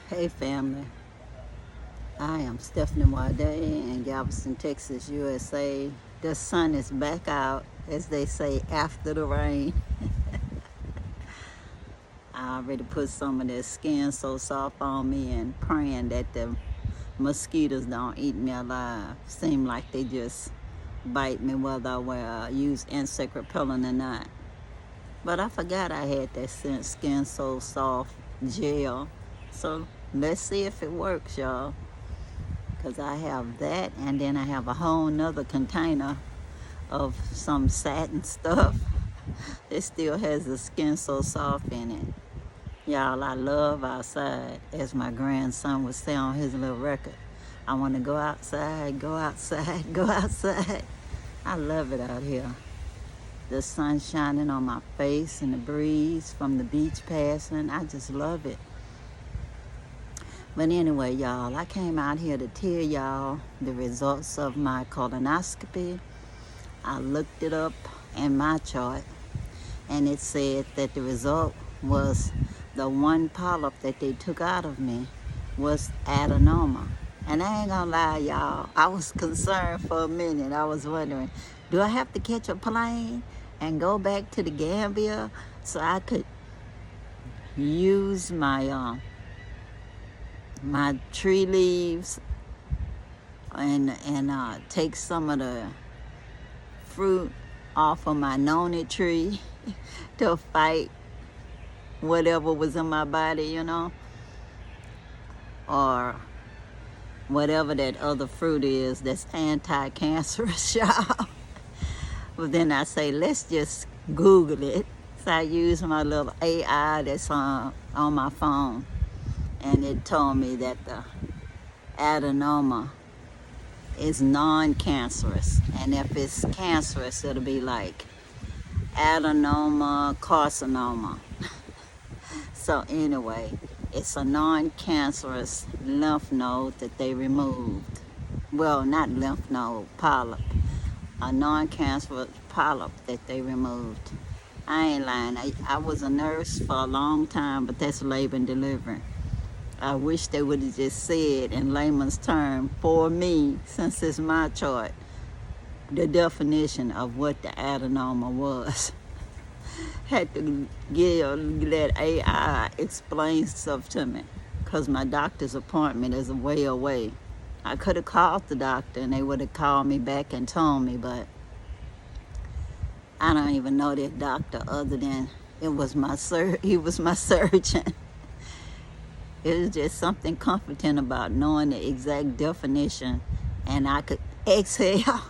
Hey family, I am Stephanie Wade in Galveston, Texas, USA. The sun is back out, as they say, after the rain. I already put some of this Skin So Soft on me and praying that the mosquitoes don't eat me alive. Seem like they just bite me whether I use insect repellent or not. But I forgot I had that Skin So Soft gel. So let's see if it works, y'all. Because I have that, and then I have a whole nother container of some satin stuff. It still has the Skin So Soft in it. Y'all, I love outside, as my grandson would say on his little record. I want to go outside, go outside, go outside. I love it out here. The sun shining on my face and the breeze from the beach passing. I just love it. But anyway, y'all, I came out here to tell y'all the results of my colonoscopy. I looked it up in my chart, and it said that the result was the one polyp that they took out of me was adenoma. And I ain't gonna lie, y'all, I was concerned for a minute. I was wondering, do I have to catch a plane and go back to the Gambia so I could use my tree leaves and take some of the fruit off of my noni tree to fight whatever was in my body, you know, or whatever that other fruit is that's anti-cancerous, y'all. But then I say, let's just Google it. So I use my little AI that's on my phone, and it told me that the adenoma is non-cancerous, and if it's cancerous, it'll be like adenoma carcinoma. So anyway, it's a non-cancerous lymph node that they removed. Well, not lymph node, polyp. A non-cancerous polyp that they removed. I ain't lying. I was a nurse for a long time, but that's labor and delivery. I wish they would have just said in layman's term for me, since it's my chart, the definition of what the adenoma was. Had to let AI explain stuff to me, because my doctor's appointment is way away. I could have called the doctor and they would have called me back and told me, but I don't even know that doctor other than he was my surgeon. It was just something comforting about knowing the exact definition, and I could exhale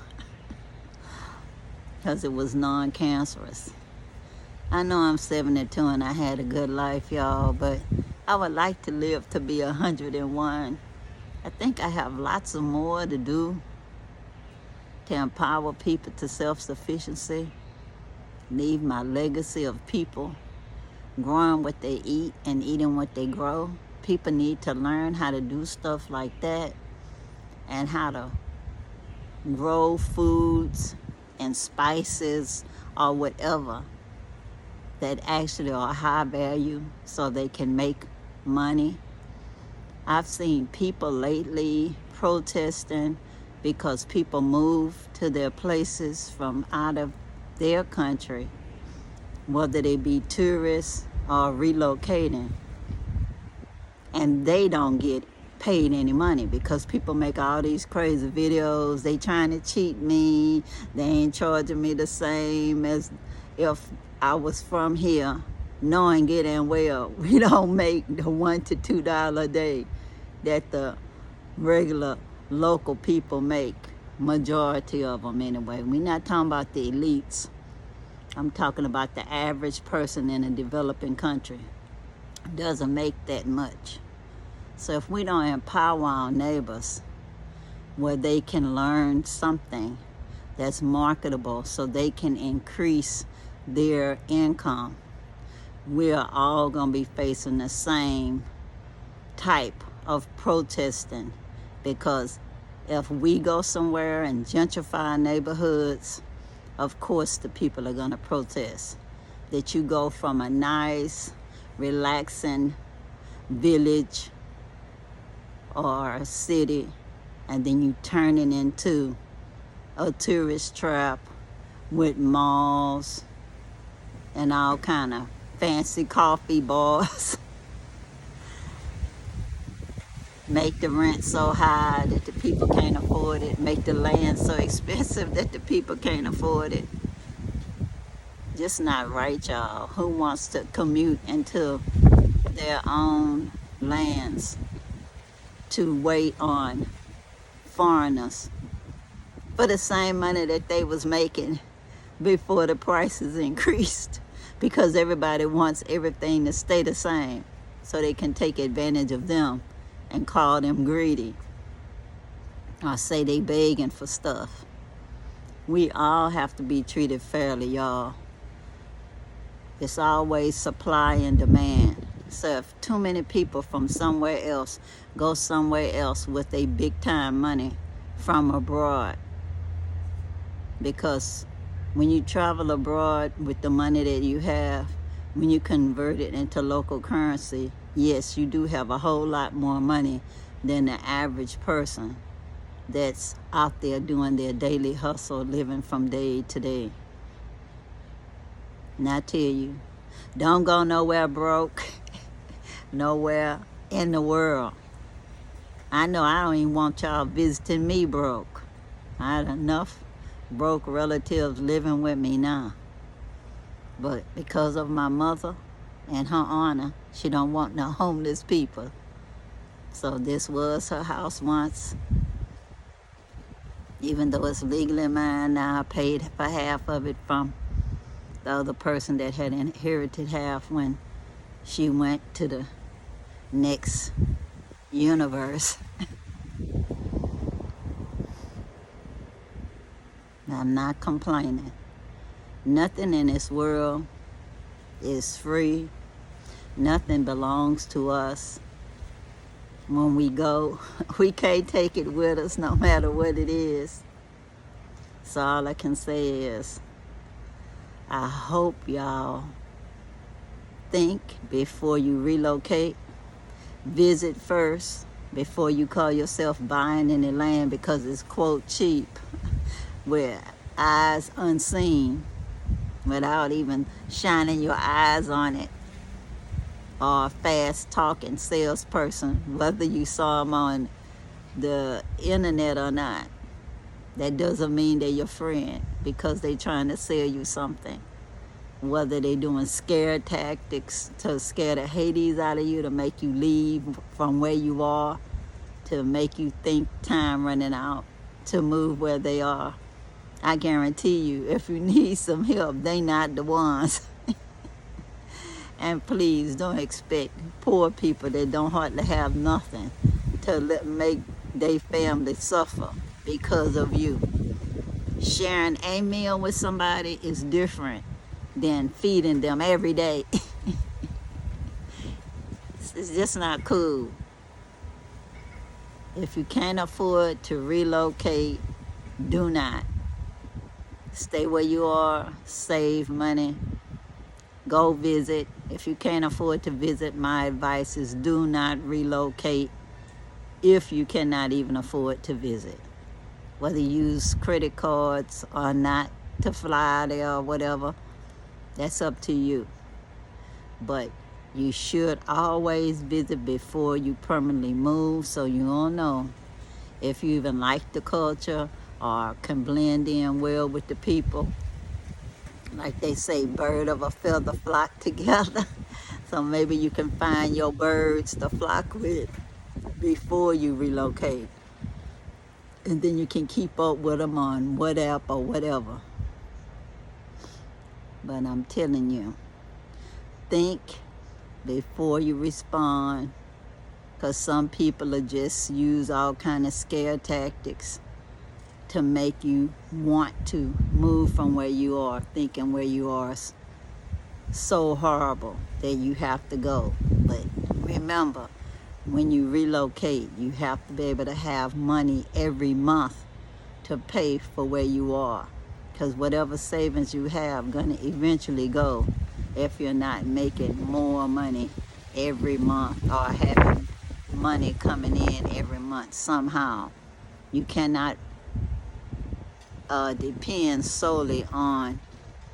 because it was non-cancerous. I know I'm 72 and I had a good life, y'all, but I would like to live to be 101. I think I have lots of more to do to empower people to self-sufficiency, leave my legacy of people growing what they eat and eating what they grow. People need to learn how to do stuff like that and how to grow foods and spices or whatever that actually are high value so they can make money. I've seen people lately protesting because people move to their places from out of their country, whether they be tourists or relocating, and they don't get paid any money because people make all these crazy videos. They trying to cheat me. They ain't charging me the same as if I was from here, knowing good and well we don't make the $1 to $2 a day that the regular local people make, majority of them anyway. We're not talking about the elites. I'm talking about the average person in a developing country. Doesn't make that much. So if we don't empower our neighbors where they can learn something that's marketable so they can increase their income, we're all going to be facing the same type of protesting, because if we go somewhere and gentrify neighborhoods, of course the people are going to protest. That you go from a nice, relaxing village or a city, and then you turn it into a tourist trap with malls and all kind of fancy coffee bars. Make the rent so high that the people can't afford it. Make the land so expensive that the people can't afford it. Just not right, y'all. Who wants to commute into their own lands to wait on foreigners for the same money that they was making before the prices increased? Because everybody wants everything to stay the same so they can take advantage of them and call them greedy or say they begging for stuff. We all have to be treated fairly, y'all. It's always supply and demand. So if too many people from somewhere else go somewhere else with a big time money from abroad, because when you travel abroad with the money that you have, when you convert it into local currency, yes, you do have a whole lot more money than the average person that's out there doing their daily hustle, living from day to day. And I tell you, don't go nowhere broke, nowhere in the world. I know I don't even want y'all visiting me broke. I had enough broke relatives living with me now. But because of my mother and her honor, she don't want no homeless people. So this was her house once. Even though it's legally mine now, I paid for half of it from the other person that had inherited half when she went to the next universe. I'm not complaining. Nothing in this world is free. Nothing belongs to us. When we go, we can't take it with us no matter what it is. So all I can say is, I hope y'all think before you relocate. Visit first before you call yourself buying any land because it's quote cheap, with eyes unseen, without even shining your eyes on it, or a fast talking salesperson, whether you saw them on the internet or not. That doesn't mean they're your friend because they're trying to sell you something. Whether they're doing scare tactics to scare the Hades out of you, to make you leave from where you are, to make you think time running out, to move where they are. I guarantee you, if you need some help, they not the ones. And please don't expect poor people that don't hardly have nothing to make their family suffer because of you. Sharing a meal with somebody is different than feeding them every day. It's just not cool. If you can't afford to relocate, do not. Stay where you are, save money, go visit. If you can't afford to visit, my advice is do not relocate if you cannot even afford to visit. Whether you use credit cards or not to fly there or whatever, that's up to you. But you should always visit before you permanently move, so you all know if you even like the culture or can blend in well with the people. Like they say, bird of a feather flock together. So maybe you can find your birds to flock with before you relocate. And then you can keep up with them on WhatsApp or whatever. But I'm telling you, think before you respond, because some people will just use all kind of scare tactics to make you want to move from where you are, thinking where you are is so horrible that you have to go. But remember, when you relocate, you have to be able to have money every month to pay for where you are, because whatever savings you have gonna eventually go if you're not making more money every month or having money coming in every month somehow. You cannot depend solely on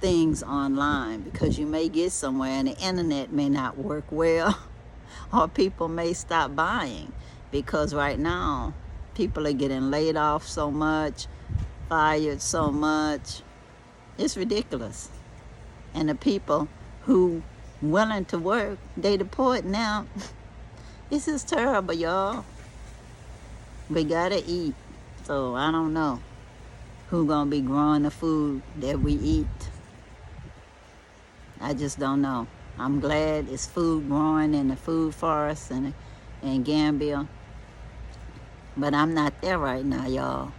things online, because you may get somewhere and the internet may not work well or people may stop buying, because right now people are getting laid off so much, fired so much. It's ridiculous. And the people who willing to work, they deport now. This is terrible, y'all. We gotta eat. So I don't know who gonna be growing the food that we eat. I just don't know. I'm glad it's food growing in the food forest in Gambia. But I'm not there right now, y'all.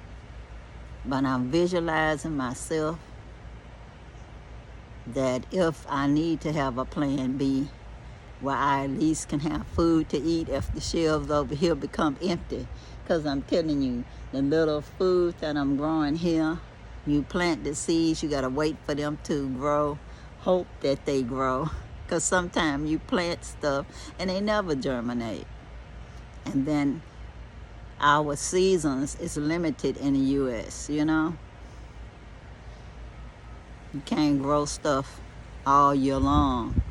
But I'm visualizing myself that if I need to have a plan B, where I at least can have food to eat if the shelves over here become empty. Because I'm telling you, the little food that I'm growing here, you plant the seeds, you got to wait for them to grow, hope that they grow. Because sometimes you plant stuff and they never germinate. And then our seasons is limited in the U.S., you know? You can't grow stuff all year long.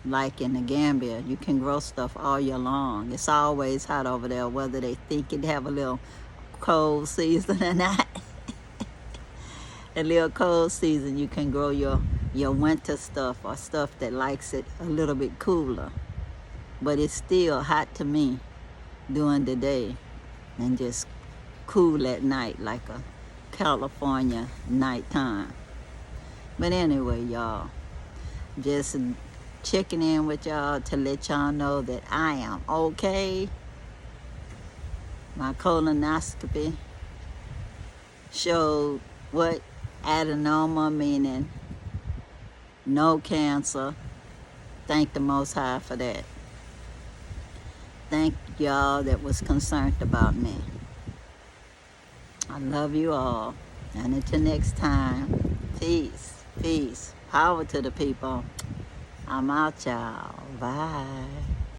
Like in the Gambia, you can grow stuff all year long. It's always hot over there, whether they think it have a little cold season or not. A little cold season, you can grow your winter stuff or stuff that likes it a little bit cooler. But it's still hot to me during the day and just cool at night like a California nighttime. But anyway, y'all, just checking in with y'all to let y'all know that I am okay. My colonoscopy showed what? Adenoma, meaning no cancer. Thank the Most High for that. Thank y'all that was concerned about me. I love you all. And until next time, peace, peace, power to the people. I'm out, y'all. Bye.